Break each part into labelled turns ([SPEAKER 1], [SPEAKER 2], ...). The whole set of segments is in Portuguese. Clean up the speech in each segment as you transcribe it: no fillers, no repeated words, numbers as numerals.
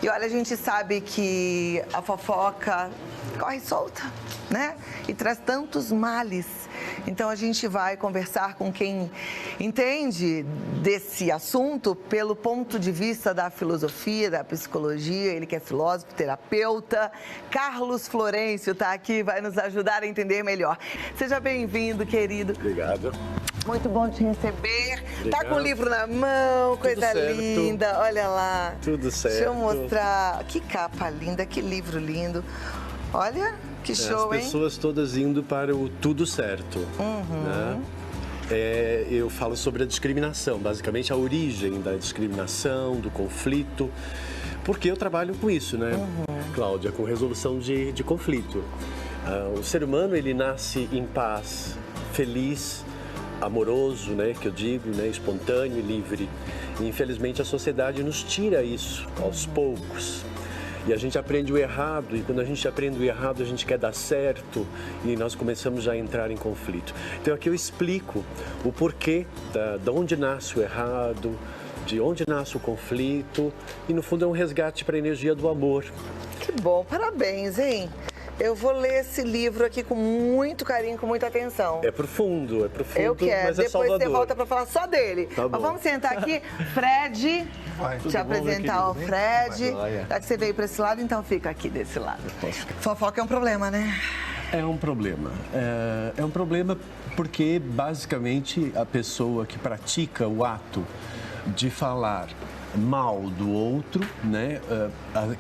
[SPEAKER 1] E olha, a gente sabe que a fofoca corre solta, né? E traz tantos males. Então a gente vai conversar com quem entende desse assunto pelo ponto de vista da filosofia, da psicologia. Ele que é filósofo, terapeuta. Carlos Florencio está aqui, vai nos ajudar a entender melhor. Seja bem-vindo, querido.
[SPEAKER 2] Obrigado.
[SPEAKER 1] Muito bom te receber.
[SPEAKER 2] Obrigado.
[SPEAKER 1] Tá com o livro na mão, coisa linda. Olha lá.
[SPEAKER 2] Tudo certo.
[SPEAKER 1] Deixa eu mostrar. Que capa linda, que livro lindo. Olha, que show, hein?
[SPEAKER 2] As pessoas todas indo para o tudo certo. Né? Eu falo sobre a discriminação, basicamente a origem da discriminação, do conflito, porque eu trabalho com isso, né, Cláudia, com resolução de conflito. O ser humano, ele nasce em paz, feliz, amoroso, né, que eu digo, né, espontâneo e livre. E, infelizmente, a sociedade nos tira isso aos poucos. E a gente aprende o errado, e quando a gente aprende o errado, a gente quer dar certo, e nós começamos a entrar em conflito. Então aqui eu explico o porquê, de onde nasce o errado, de onde nasce o conflito, e no fundo é um resgate para a energia do amor.
[SPEAKER 1] Que bom, parabéns, hein? Eu vou ler esse livro aqui com muito carinho, com muita atenção.
[SPEAKER 2] É profundo,
[SPEAKER 1] eu quero.
[SPEAKER 2] Mas é
[SPEAKER 1] depois
[SPEAKER 2] salvador.
[SPEAKER 1] Você volta para falar só dele.
[SPEAKER 2] Tá bom.
[SPEAKER 1] Mas vamos sentar aqui. Fred, te apresentar ao Fred. Já que você veio para esse lado, então fica aqui desse lado. Fofoca é um problema, né?
[SPEAKER 3] É um problema. É um problema porque, basicamente, a pessoa que pratica o ato de falar mal do outro, né?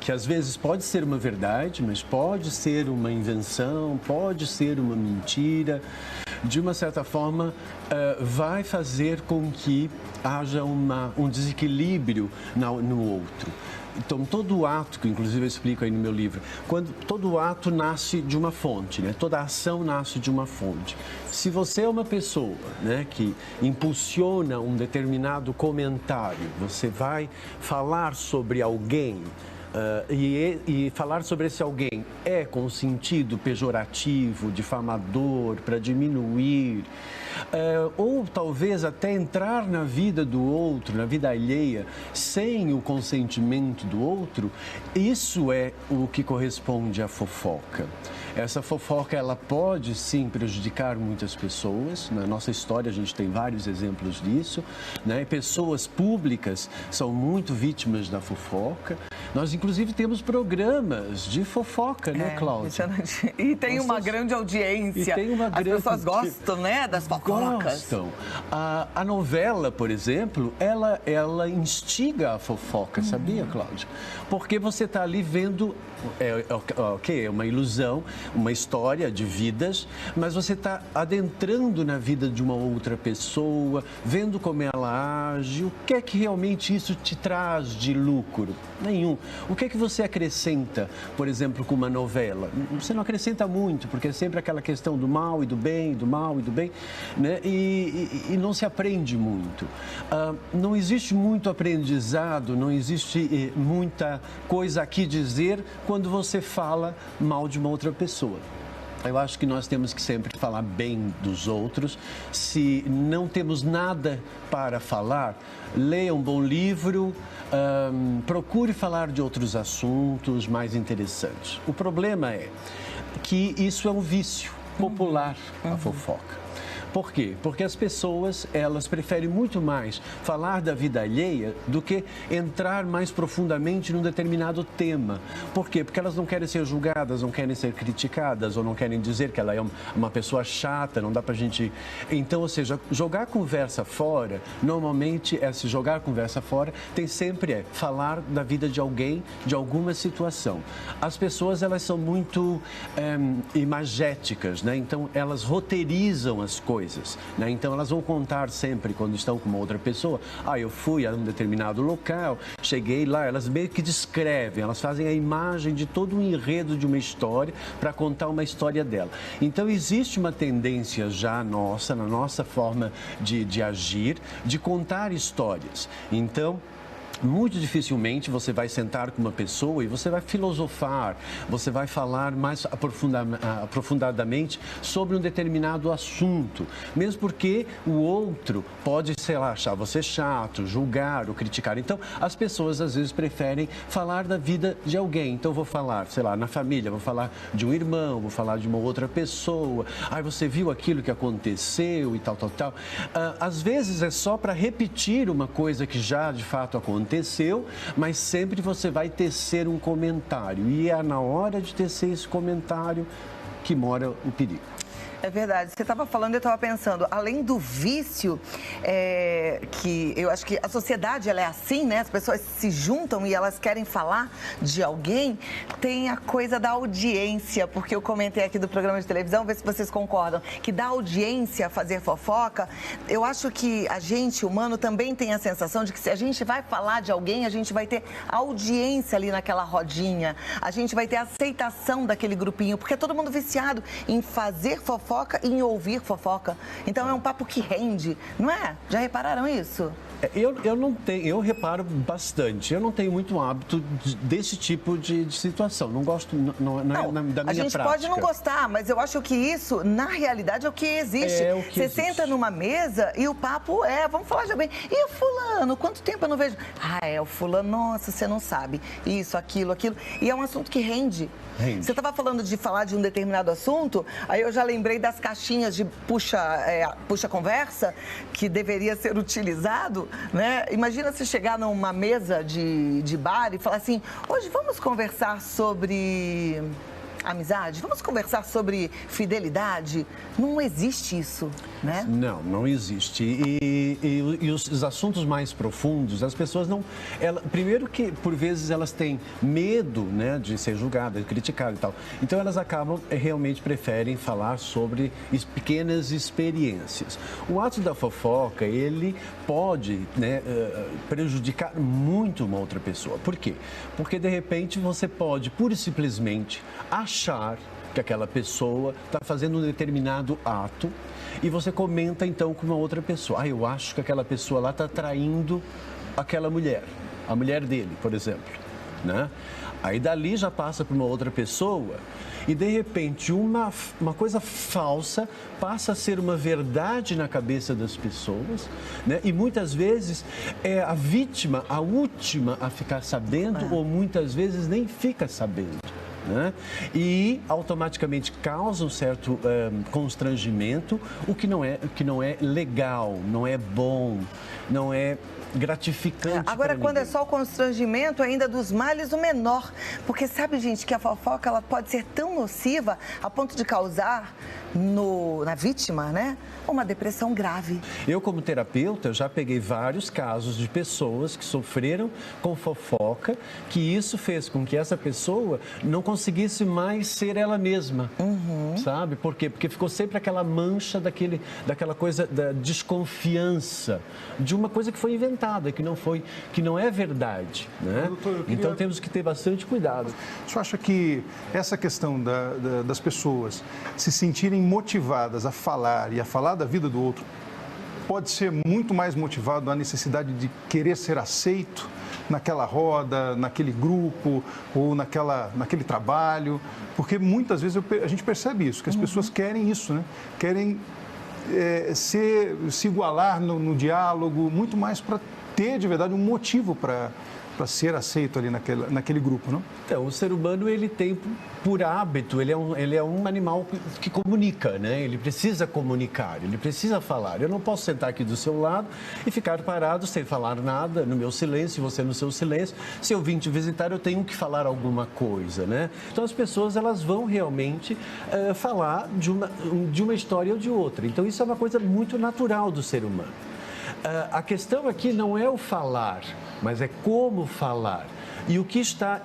[SPEAKER 3] Que às vezes pode ser uma verdade, mas pode ser uma invenção, pode ser uma mentira. De uma certa forma, vai fazer com que haja um desequilíbrio no outro. Então, todo ato, que inclusive eu explico aí no meu livro, todo ato nasce de uma fonte, né? Toda ação nasce de uma fonte. Se você é uma pessoa, né, que impulsiona um determinado comentário, você vai falar sobre alguém, e falar sobre esse alguém é com sentido pejorativo, difamador, para diminuir, ou talvez até entrar na vida do outro, na vida alheia, sem o consentimento do outro, isso é o que corresponde à fofoca. Essa fofoca, ela pode sim prejudicar muitas pessoas. Na nossa história a gente tem vários exemplos disso, né? Pessoas públicas são muito vítimas da fofoca. Nós, inclusive, temos programas de fofoca, né, Cláudia?
[SPEAKER 1] E tem uma grande audiência. As pessoas gostam, né, das fofocas.
[SPEAKER 3] Gostam. A novela, por exemplo, ela instiga a fofoca, sabia, Cláudia? Porque você está ali vendo, é uma ilusão, uma história de vidas, mas você está adentrando na vida de uma outra pessoa, vendo como ela age, o que é que realmente isso te traz de lucro? Nenhum. O que é que você acrescenta, por exemplo, com uma novela? Você não acrescenta muito, porque é sempre aquela questão do mal e do bem, do mal e do bem, né? E não se aprende muito. Não existe muito aprendizado, não existe muita coisa a que dizer quando você fala mal de uma outra pessoa. Eu acho que nós temos que sempre falar bem dos outros. Se não temos nada para falar, leia um bom livro, procure falar de outros assuntos mais interessantes. O problema é que isso é um vício popular, a fofoca. Por quê? Porque as pessoas, elas preferem muito mais falar da vida alheia do que entrar mais profundamente num determinado tema. Por quê? Porque elas não querem ser julgadas, não querem ser criticadas, ou não querem dizer que ela é uma pessoa chata, não dá pra gente... Então, ou seja, jogar conversa fora, normalmente, se jogar conversa fora, tem sempre falar da vida de alguém, de alguma situação. As pessoas, elas são muito imagéticas, né? Então, elas roteirizam as coisas. Né? Então, elas vão contar sempre, quando estão com uma outra pessoa, eu fui a um determinado local, cheguei lá, elas meio que descrevem, elas fazem a imagem de todo um enredo de uma história para contar uma história dela. Então, existe uma tendência já nossa, na nossa forma de agir, de contar histórias. Então, muito dificilmente você vai sentar com uma pessoa e você vai filosofar, você vai falar mais aprofundadamente sobre um determinado assunto, mesmo porque o outro pode, sei lá, achar você chato, julgar ou criticar. Então, as pessoas às vezes preferem falar da vida de alguém. Então, eu vou falar, sei lá, na família, vou falar de um irmão, vou falar de uma outra pessoa. Aí você viu aquilo que aconteceu e tal, tal, tal. Às vezes é só para repetir uma coisa que já de fato aconteceu, mas sempre você vai tecer um comentário. E é na hora de tecer esse comentário que mora o perigo.
[SPEAKER 1] É verdade. Você estava falando, eu estava pensando, além do vício, que eu acho que a sociedade ela é assim, né? As pessoas se juntam e elas querem falar de alguém, tem a coisa da audiência, porque eu comentei aqui do programa de televisão, ver se vocês concordam, que dá audiência a fazer fofoca. Eu acho que a gente, humano, também tem a sensação de que se a gente vai falar de alguém, a gente vai ter audiência ali naquela rodinha, a gente vai ter aceitação daquele grupinho, porque é todo mundo viciado em fazer fofoca e em ouvir fofoca. Então é um papo que rende, não é? Já repararam isso?
[SPEAKER 3] Eu não tenho, eu reparo bastante. Eu não tenho muito hábito desse tipo de situação. Não gosto da minha prática.
[SPEAKER 1] A gente pode não gostar, mas eu acho que isso, na realidade, é o que existe.
[SPEAKER 3] É o que
[SPEAKER 1] Você
[SPEAKER 3] existe.
[SPEAKER 1] senta numa mesa e o papo vamos falar de alguém. E o fulano? Quanto tempo eu não vejo? O fulano, nossa, você não sabe. Isso, aquilo. E é um assunto que rende. Você estava falando de falar de um determinado assunto, aí eu já lembrei das caixinhas de puxa-conversa, que deveria ser utilizado, né? Imagina se chegar numa mesa de bar e falar assim, hoje vamos conversar sobre amizade, vamos conversar sobre fidelidade. Não existe isso, né?
[SPEAKER 3] Não existe. E os assuntos mais profundos, as pessoas não... primeiro que, por vezes, elas têm medo, né, de ser julgadas, criticadas e tal. Então, elas acabam, realmente preferem falar sobre pequenas experiências. O ato da fofoca, ele pode, né, prejudicar muito uma outra pessoa. Por quê? Porque, de repente, você pode, pura e simplesmente, achar que aquela pessoa está fazendo um determinado ato e você comenta então com uma outra pessoa. Eu acho que aquela pessoa lá está traindo aquela mulher, a mulher dele, por exemplo, né? Aí dali já passa para uma outra pessoa e de repente uma coisa falsa passa a ser uma verdade na cabeça das pessoas, né? E muitas vezes é a vítima a última a ficar sabendo ou muitas vezes nem fica sabendo. Né? E automaticamente causa um certo constrangimento, o que não é legal, não é bom, não é gratificante.
[SPEAKER 1] Agora, quando é só o constrangimento, ainda dos males, o menor. Porque sabe, gente, que a fofoca ela pode ser tão nociva a ponto de causar na vítima, né, uma depressão grave.
[SPEAKER 3] Eu, como terapeuta, já peguei vários casos de pessoas que sofreram com fofoca, que isso fez com que essa pessoa não conseguisse mais ser ela mesma, sabe? Por quê? Porque ficou sempre aquela mancha daquela coisa da desconfiança, de uma coisa que foi inventada, que não é verdade, né? Doutor, então temos que ter bastante cuidado.
[SPEAKER 4] O senhor acha que essa questão das pessoas se sentirem motivadas a falar e a falar da vida do outro pode ser muito mais motivado à necessidade de querer ser aceito naquela roda, naquele grupo ou naquele trabalho? Porque muitas vezes a gente percebe isso, que as pessoas querem isso, né? Querem se igualar no diálogo, muito mais para ter de verdade um motivo para ser aceito ali naquele grupo, não?
[SPEAKER 3] Então, o ser humano, ele tem por hábito, ele é um animal que comunica, né? Ele precisa comunicar, ele precisa falar. Eu não posso sentar aqui do seu lado e ficar parado sem falar nada, no meu silêncio, você no seu silêncio. Se eu vim te visitar, eu tenho que falar alguma coisa, né? Então, as pessoas, elas vão realmente falar de uma história ou de outra. Então, isso é uma coisa muito natural do ser humano. A questão aqui não é o falar, mas é como falar. e o que está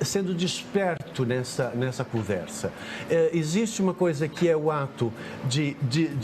[SPEAKER 3] sendo desperto nessa conversa. Existe uma coisa que é o ato de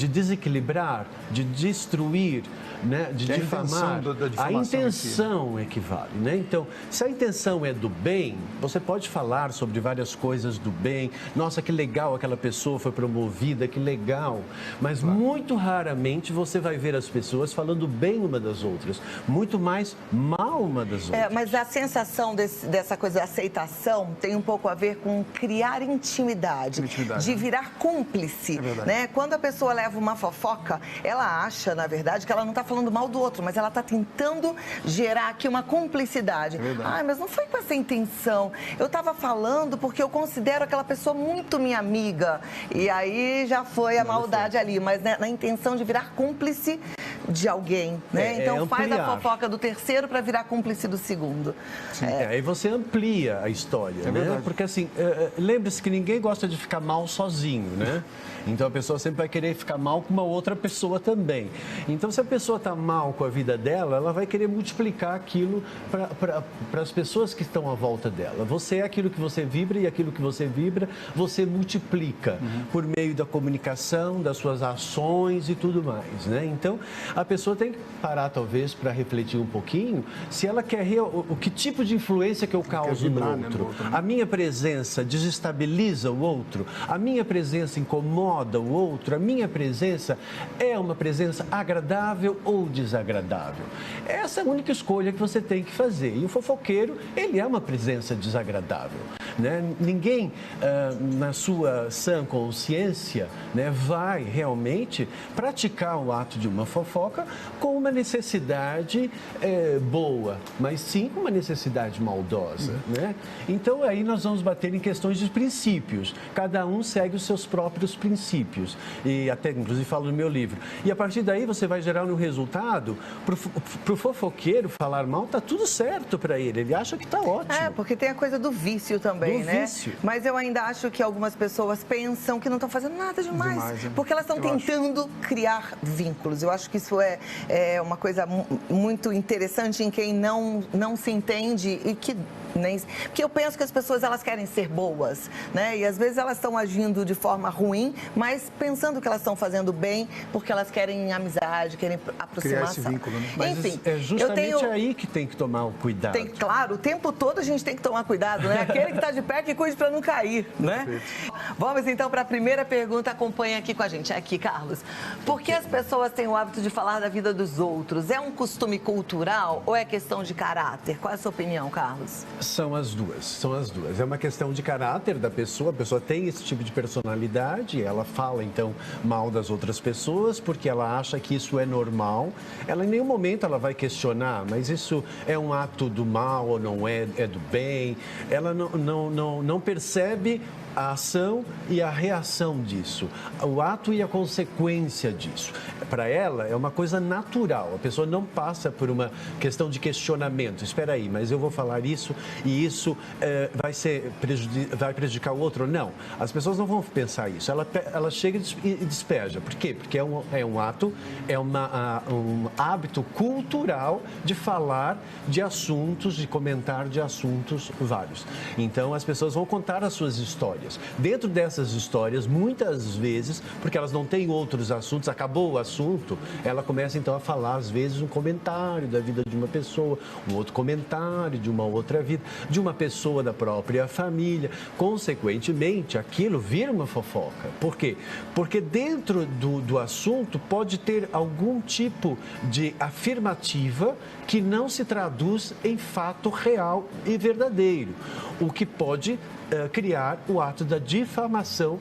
[SPEAKER 3] desequilibrar, de destruir, né, de difamar. A intenção equivale, né? Então, se a intenção é do bem, você pode falar sobre várias coisas do bem. Nossa, que legal aquela pessoa foi promovida, que legal. Mas muito raramente você vai ver as pessoas falando bem uma das outras, muito mais mal uma das outras.
[SPEAKER 1] Mas a sensação dessa coisa da aceitação tem um pouco a ver com criar intimidade. De virar cúmplice, né? Quando a pessoa leva uma fofoca, ela acha, na verdade, que ela não está falando mal do outro, mas ela está tentando gerar aqui uma cumplicidade. Mas não foi com essa intenção. Eu estava falando porque eu considero aquela pessoa muito minha amiga. E aí já foi a maldade ali, mas na intenção de virar cúmplice de alguém, né? Então faz a fofoca do terceiro para virar cúmplice do segundo.
[SPEAKER 3] Aí você amplia a história, né? Porque assim, lembre-se que ninguém gosta de ficar mal sozinho, né? Então a pessoa sempre vai querer ficar mal com uma outra pessoa também. Então se a pessoa está mal com a vida dela, ela vai querer multiplicar aquilo para as pessoas que estão à volta dela. Você é aquilo que você vibra e aquilo que você vibra, você multiplica por meio da comunicação, das suas ações e tudo mais, né? Então a pessoa tem que parar talvez para refletir um pouquinho se ela quer o que tipo de influência que eu causo no outro. A minha presença desestabiliza o outro, a minha presença incomoda o outro, a minha presença é uma presença agradável ou desagradável. Essa é a única escolha que você tem que fazer. E o fofoqueiro, ele é uma presença desagradável, né? Ninguém, na sua sã consciência, né, vai realmente praticar o ato de uma fofoca com uma necessidade boa, mas sim com uma necessidade maldosa, né? Então aí nós vamos bater em questões de princípios. Cada um segue os seus próprios princípios. E até, inclusive, falo no meu livro. E a partir daí você vai gerar um resultado. Para o fofoqueiro falar mal, tá tudo certo para ele. Ele acha que tá ótimo.
[SPEAKER 1] Porque tem a coisa do vício também, né? Vício. Mas eu ainda acho que algumas pessoas pensam que não estão fazendo nada demais. Porque elas estão tentando criar vínculos. Eu acho que isso é uma coisa muito interessante em quem não se entende e que porque eu penso que as pessoas elas querem ser boas, né? E às vezes elas estão agindo de forma ruim, mas pensando que elas estão fazendo bem porque elas querem amizade, querem aproximação.
[SPEAKER 4] Criar esse vínculo, né?
[SPEAKER 3] Mas enfim, é justamente aí que tem que tomar o cuidado.
[SPEAKER 1] Claro, o tempo todo a gente tem que tomar cuidado, né? Aquele que está de pé que cuide para não cair, né? Perfeito. Vamos então para a primeira pergunta, acompanha aqui com a gente. Aqui, Carlos. Por que as pessoas têm o hábito de falar da vida dos outros? É um costume cultural ou é questão de caráter? Qual é a sua opinião, Carlos?
[SPEAKER 3] São as duas. É uma questão de caráter da pessoa. A pessoa tem esse tipo de personalidade, ela fala então mal das outras pessoas porque ela acha que isso é normal. Ela em nenhum momento ela vai questionar, mas isso é um ato do mal ou não é do bem. Ela não percebe a ação e a reação disso, o ato e a consequência disso. Para ela é uma coisa natural, a pessoa não passa por uma questão de questionamento. Espera aí, mas eu vou falar isso e isso vai prejudicar o outro? Não, as pessoas não vão pensar isso. Ela chega e despeja. Por quê? Porque é um ato, um hábito cultural de falar de assuntos, de comentar de assuntos vários. Então as pessoas vão contar as suas histórias. Dentro dessas histórias, muitas vezes, porque elas não têm outros assuntos, acabou o assunto, ela começa então a falar, às vezes, um comentário da vida de uma pessoa, um outro comentário de uma outra vida, de uma pessoa da própria família. Consequentemente, aquilo vira uma fofoca. Por quê? Porque dentro do assunto pode ter algum tipo de afirmativa que não se traduz em fato real e verdadeiro, o que pode criar o ato da difamação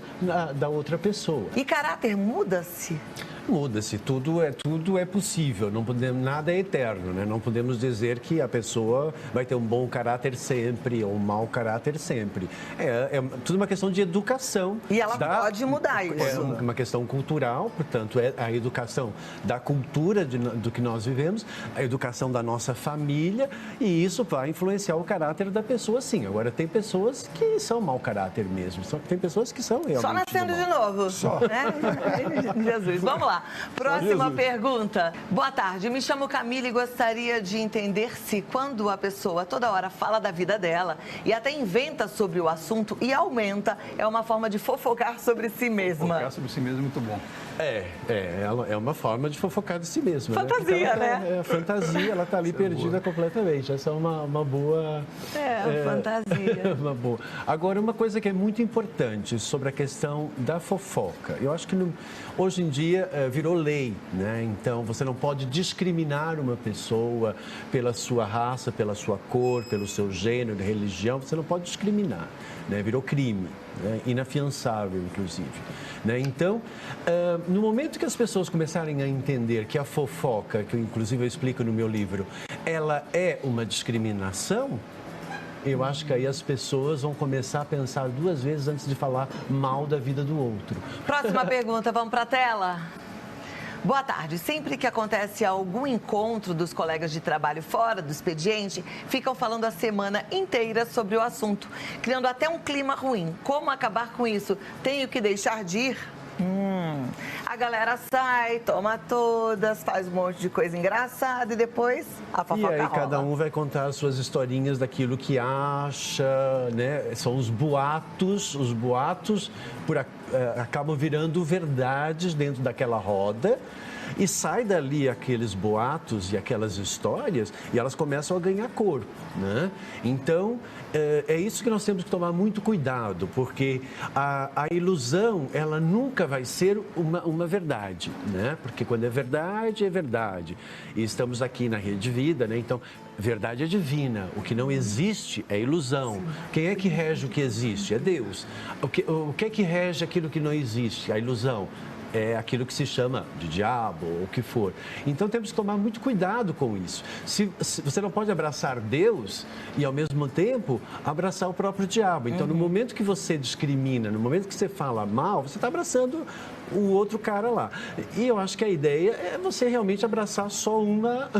[SPEAKER 3] da outra pessoa.
[SPEAKER 1] E caráter muda-se?
[SPEAKER 3] Muda-se, tudo é possível, nada é eterno, né? Não podemos dizer que a pessoa vai ter um bom caráter sempre ou um mau caráter sempre. É tudo uma questão de educação.
[SPEAKER 1] E ela pode mudar isso.
[SPEAKER 3] É uma questão cultural, portanto, é a educação da cultura do que nós vivemos, a educação da nossa família, e isso vai influenciar o caráter da pessoa, sim. Agora, tem pessoas que são mau caráter mesmo. Tem pessoas que são realmente
[SPEAKER 1] só nascendo
[SPEAKER 3] do
[SPEAKER 1] de
[SPEAKER 3] mal.
[SPEAKER 1] novo. Só. Né? Jesus. Vamos lá. Próxima pergunta. Boa tarde. Me chamo Camila e gostaria de entender se quando a pessoa toda hora fala da vida dela e até inventa sobre o assunto e aumenta, é uma forma de fofocar sobre si mesma.
[SPEAKER 4] Fofocar sobre si mesmo é muito bom.
[SPEAKER 3] É uma forma de fofocar de si mesma.
[SPEAKER 1] Fantasia, né?
[SPEAKER 3] Fantasia, ela está ali perdida completamente. Essa é uma boa...
[SPEAKER 1] fantasia.
[SPEAKER 3] Uma boa. Agora, uma coisa que é muito importante sobre a questão da fofoca. Eu acho que hoje em dia virou lei, né? Então, você não pode discriminar uma pessoa pela sua raça, pela sua cor, pelo seu gênero, religião. Você não pode discriminar, né? Virou crime, né? Inafiançável, inclusive. Né? Então, no momento que as pessoas começarem a entender que a fofoca, que inclusive eu explico no meu livro, ela é uma discriminação, eu acho que aí as pessoas vão começar a pensar 2 vezes antes de falar mal da vida do outro.
[SPEAKER 1] Próxima pergunta, vamos para a tela? Boa tarde. Sempre que acontece algum encontro dos colegas de trabalho fora do expediente, ficam falando a semana inteira sobre o assunto, criando até um clima ruim. Como acabar com isso? Tenho que deixar de ir? A galera sai, toma todas, faz um monte de coisa engraçada e depois a fofoca
[SPEAKER 3] E aí
[SPEAKER 1] rola.
[SPEAKER 3] cada um vai contar as suas historinhas daquilo que acha, né? São os boatos acabam virando verdades dentro daquela roda. E sai dali aqueles boatos e aquelas histórias e elas começam a ganhar corpo, né? Então, é isso que nós temos que tomar muito cuidado, porque a ilusão, ela nunca vai ser uma verdade, né? Porque quando é verdade, é verdade. E estamos aqui na Rede Vida, né? Então, verdade é divina. O que não existe é ilusão. Quem é que rege o que existe? É Deus. O que é que rege aquilo que não existe? A ilusão. É aquilo que se chama de diabo ou o que for. Então temos que tomar muito cuidado com isso. Se você não pode abraçar Deus e ao mesmo tempo abraçar o próprio diabo. Então no momento que você discrimina, no momento que você fala mal, você está abraçando o outro cara lá. E eu acho que a ideia é você realmente abraçar só uma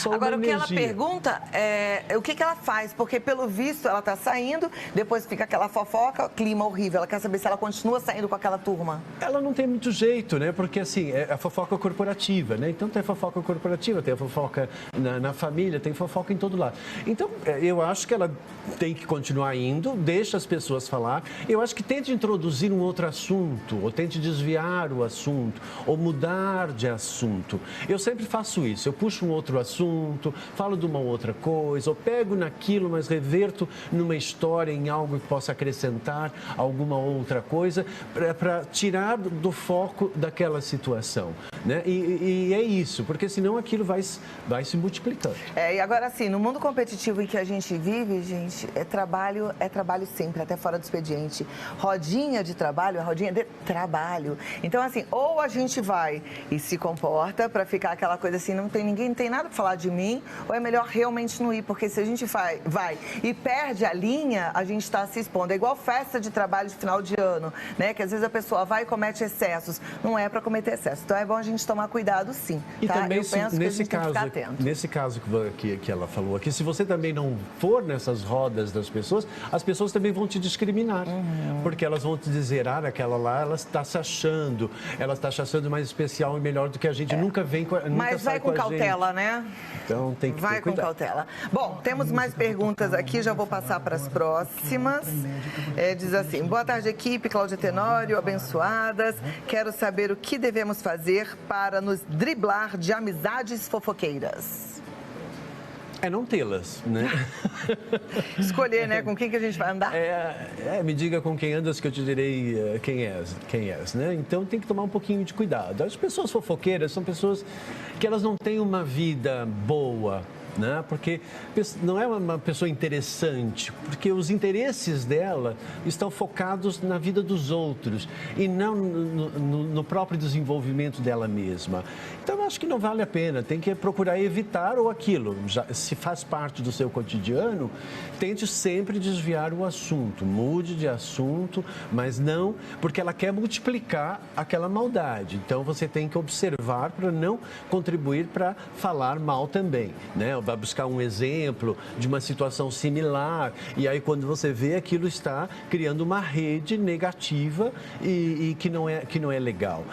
[SPEAKER 1] Agora, o que
[SPEAKER 3] energia.
[SPEAKER 1] ela pergunta é o que ela faz, porque pelo visto ela está saindo, depois fica aquela fofoca, clima horrível. Ela quer saber se ela continua saindo com aquela turma.
[SPEAKER 3] Ela não tem muito jeito, né? Porque assim, é a fofoca corporativa, né? Então tem a fofoca corporativa, tem a fofoca na família, tem fofoca em todo lado. Então, eu acho que ela tem que continuar indo, deixa as pessoas falar. Eu acho que tente introduzir um outro assunto, ou tente desviar o assunto, ou mudar de assunto. Eu sempre faço isso, eu puxo um outro assunto, falo de uma outra coisa, ou pego naquilo, mas reverto numa história, em algo que possa acrescentar alguma outra coisa, para tirar do foco daquela situação, né? E é isso, porque senão aquilo vai se multiplicando.
[SPEAKER 1] E agora assim, no mundo competitivo em que a gente vive, gente, é trabalho sempre, até fora do expediente. Rodinha de trabalho é rodinha de trabalho. Então assim, ou a gente vai e se comporta para ficar aquela coisa assim, ninguém não tem nada para falar de mim, ou é melhor realmente não ir, porque se a gente vai e perde a linha, a gente está se expondo. É igual festa de trabalho de final de ano, né? Que às vezes a pessoa vai e comete excessos. Não é para cometer excesso. Então é bom a gente tomar cuidado, sim.
[SPEAKER 3] E
[SPEAKER 1] tá?
[SPEAKER 3] também,
[SPEAKER 1] eu penso que a gente tem que ficar atento.
[SPEAKER 3] Nesse caso que ela falou aqui, se você também não for nessas rodas das pessoas, as pessoas também vão te discriminar. Porque elas vão te dizer, aquela lá, ela está se achando mais especial e melhor do que a gente. Nunca vem com a gente.
[SPEAKER 1] Mas vai com cautela, né?
[SPEAKER 3] Então tem que
[SPEAKER 1] vai
[SPEAKER 3] ter
[SPEAKER 1] com
[SPEAKER 3] cuidado.
[SPEAKER 1] cautela. Bom, temos mais perguntas aqui, já vou passar para as próximas. Diz assim, boa tarde, equipe, Cláudia Tenório, abençoadas. Quero saber o que devemos fazer para nos driblar de amizades fofoqueiras.
[SPEAKER 3] É não tê-las, né?
[SPEAKER 1] Escolher, né? Com quem que a gente vai andar?
[SPEAKER 3] Me diga com quem andas que eu te direi quem és, né? Então tem que tomar um pouquinho de cuidado. As pessoas fofoqueiras são pessoas que elas não têm uma vida boa, né? Porque não é uma pessoa interessante, porque os interesses dela estão focados na vida dos outros e não no próprio desenvolvimento dela mesma. Então, eu acho que não vale a pena, tem que procurar evitar ou aquilo. Se faz parte do seu cotidiano, tente sempre desviar o assunto, mude de assunto, mas não, porque ela quer multiplicar aquela maldade. Então, você tem que observar para não contribuir para falar mal também, né? vai buscar um exemplo de uma situação similar, e aí quando você vê, aquilo está criando uma rede negativa e que não é legal.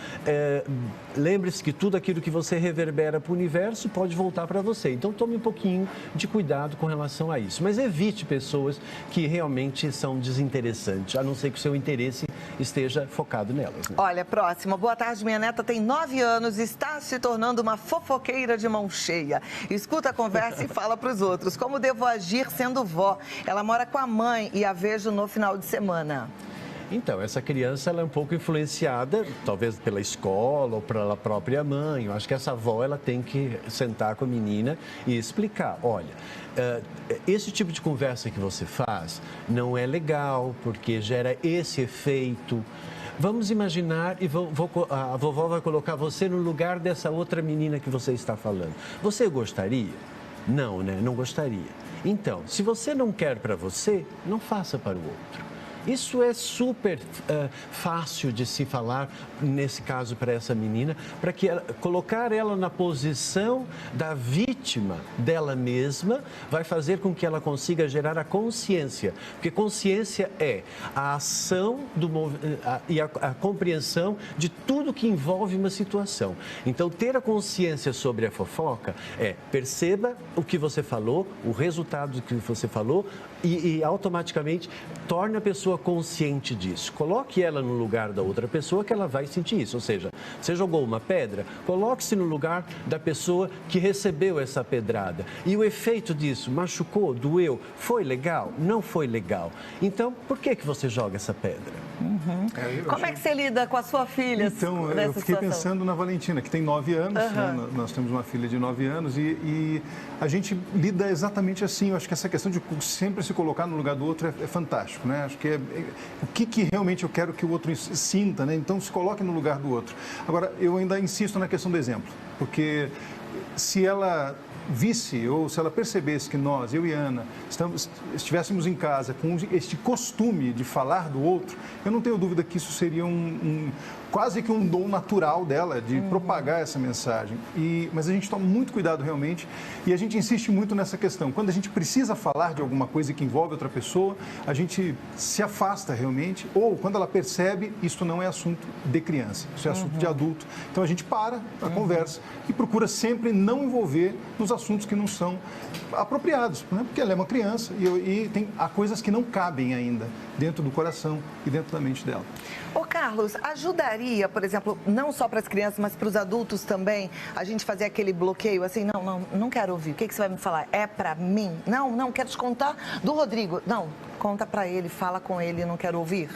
[SPEAKER 3] Lembre-se que tudo aquilo que você reverbera para o universo pode voltar para você. Então tome um pouquinho de cuidado com relação a isso. Mas evite pessoas que realmente são desinteressantes, a não ser que o seu interesse esteja focado nelas. Né?
[SPEAKER 1] Olha, próxima. Boa tarde, minha neta tem 9 anos e está se tornando uma fofoqueira de mão cheia. Escuta a conversa e fala para os outros. Como devo agir sendo vó? Ela mora com a mãe e a vejo no final de semana.
[SPEAKER 3] Então, essa criança ela é um pouco influenciada, talvez pela escola ou pela própria mãe. Eu acho que essa avó ela tem que sentar com a menina e explicar, olha, esse tipo de conversa que você faz não é legal, porque gera esse efeito. Vamos imaginar e a vovó vai colocar você no lugar dessa outra menina que você está falando. Você gostaria? Não, né? Não gostaria. Então, se você não quer para você, não faça para o outro. Isso é super fácil de se falar, nesse caso, para essa menina, para que colocar ela na posição da vítima dela mesma vai fazer com que ela consiga gerar a consciência. Porque consciência é a ação e a compreensão de tudo que envolve uma situação. Então, ter a consciência sobre a fofoca perceba o que você falou, o resultado do que você falou e automaticamente torne a pessoa consciente disso. Coloque ela no lugar da outra pessoa que ela vai sentir isso. Ou seja, você jogou uma pedra, coloque-se no lugar da pessoa que recebeu essa pedrada. E o efeito disso, machucou, doeu, foi legal? Não foi legal. Então, por que você joga essa pedra?
[SPEAKER 1] Como é que você lida com a sua filha
[SPEAKER 4] então,
[SPEAKER 1] nessa
[SPEAKER 4] eu fiquei
[SPEAKER 1] situação?
[SPEAKER 4] pensando na Valentina, que tem 9 anos, né? Nós temos uma filha de 9 anos e a gente lida exatamente assim. Eu acho que essa questão de sempre se colocar no lugar do outro é fantástico, né? Acho que o que realmente eu quero que o outro sinta, né? Então, se coloque no lugar do outro. Agora, eu ainda insisto na questão do exemplo, porque se ela visse ou se ela percebesse que nós, eu e Ana, estivéssemos em casa com este costume de falar do outro, eu não tenho dúvida que isso seria quase que um dom natural dela de propagar essa mensagem. Mas a gente toma muito cuidado realmente e a gente insiste muito nessa questão. Quando a gente precisa falar de alguma coisa que envolve outra pessoa, a gente se afasta realmente, ou quando ela percebe, isto não é assunto de criança, isso é assunto de adulto. Então a gente para a conversa e procura sempre não envolver nos assuntos que não são apropriados, né? Porque ela é uma criança e há coisas que não cabem ainda dentro do coração e dentro da mente dela.
[SPEAKER 1] Ô Carlos, ajudaria, por exemplo, não só para as crianças, mas para os adultos também, a gente fazer aquele bloqueio assim, não quero ouvir, o que você vai me falar? É para mim? Não, quero te contar do Rodrigo. Não, conta para ele, fala com ele, não quero ouvir.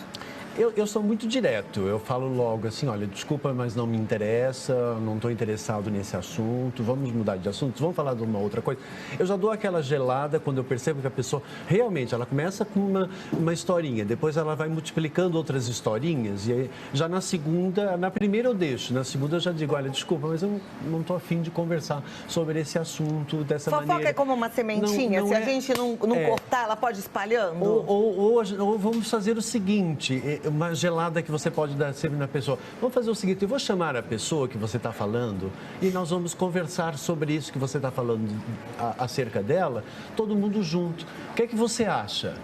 [SPEAKER 3] Eu sou muito direto, eu falo logo assim, olha, desculpa, mas não me interessa, não estou interessado nesse assunto, vamos mudar de assunto, vamos falar de uma outra coisa. Eu já dou aquela gelada quando eu percebo que a pessoa, realmente, ela começa com uma historinha, depois ela vai multiplicando outras historinhas, e aí, já na primeira eu deixo, na segunda eu já digo, olha, desculpa, mas eu não estou afim de conversar sobre esse assunto dessa maneira.
[SPEAKER 1] Fofoca é como uma sementinha, se a gente não cortar, ela pode ir espalhando?
[SPEAKER 3] Ou vamos fazer o seguinte, uma gelada que você pode dar sempre na pessoa. Vamos fazer o seguinte, eu vou chamar a pessoa que você está falando e nós vamos conversar sobre isso que você está falando acerca dela, todo mundo junto. O que é que você acha?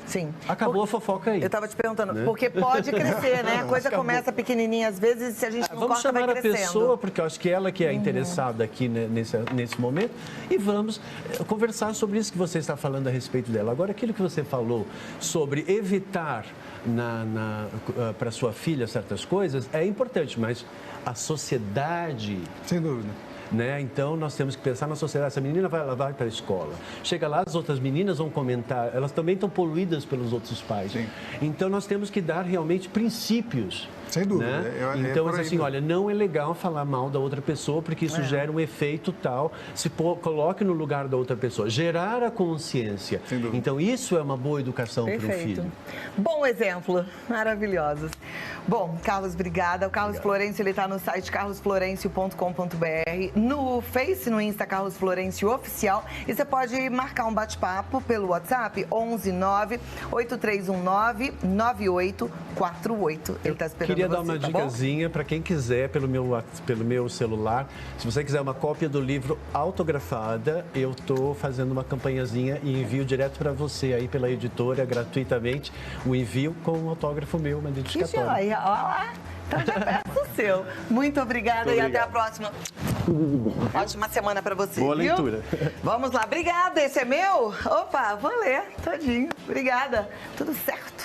[SPEAKER 1] Sim.
[SPEAKER 3] Acabou a fofoca aí.
[SPEAKER 1] Eu estava te perguntando, né? Porque pode crescer, né? A coisa começa pequenininha às vezes e se a gente não
[SPEAKER 3] vamos
[SPEAKER 1] corta, vai
[SPEAKER 3] chamar
[SPEAKER 1] crescendo.
[SPEAKER 3] a pessoa, porque eu acho que ela que é interessada aqui nesse momento, e vamos conversar sobre isso que você está falando a respeito dela. Agora, aquilo que você falou sobre evitar para sua filha certas coisas é importante, mas a sociedade...
[SPEAKER 4] Sem dúvida.
[SPEAKER 3] Né? Então, nós temos que pensar na sociedade. Essa menina vai para a escola. Chega lá, as outras meninas vão comentar. Elas também estão poluídas pelos outros pais. Sim. Então, nós temos que dar realmente princípios.
[SPEAKER 4] Sem dúvida.
[SPEAKER 3] Né? Então, assim, olha, não é legal falar mal da outra pessoa, porque isso gera um efeito tal. Se coloque no lugar da outra pessoa. Gerar a consciência.
[SPEAKER 4] Sem dúvida.
[SPEAKER 3] Então, isso é uma boa educação para o filho.
[SPEAKER 1] Bom exemplo. Maravilhosos. Bom, Carlos, obrigada. O Carlos Florencio, ele está no site carlosflorencio.com.br, no Face, no Insta, Carlos Florencio Oficial. E você pode marcar um bate-papo pelo WhatsApp, 11 9 8319 9848. Ele está esperando.
[SPEAKER 3] queria dar
[SPEAKER 1] você,
[SPEAKER 3] uma
[SPEAKER 1] tá bom?
[SPEAKER 3] dicasinha para quem quiser, pelo meu celular. Se você quiser uma cópia do livro autografada, eu estou fazendo uma campanhazinha e envio direto para você aí pela editora, gratuitamente, o envio com um autógrafo meu, uma
[SPEAKER 1] Que
[SPEAKER 3] dedicatória.
[SPEAKER 1] joia, olha lá. Então já peço o seu. Muito obrigada e até a próxima. Ótima semana para você.
[SPEAKER 3] Boa
[SPEAKER 1] viu?
[SPEAKER 3] leitura.
[SPEAKER 1] Vamos lá. Obrigada. Esse é meu? Opa, vou ler todinho. Obrigada. Tudo certo.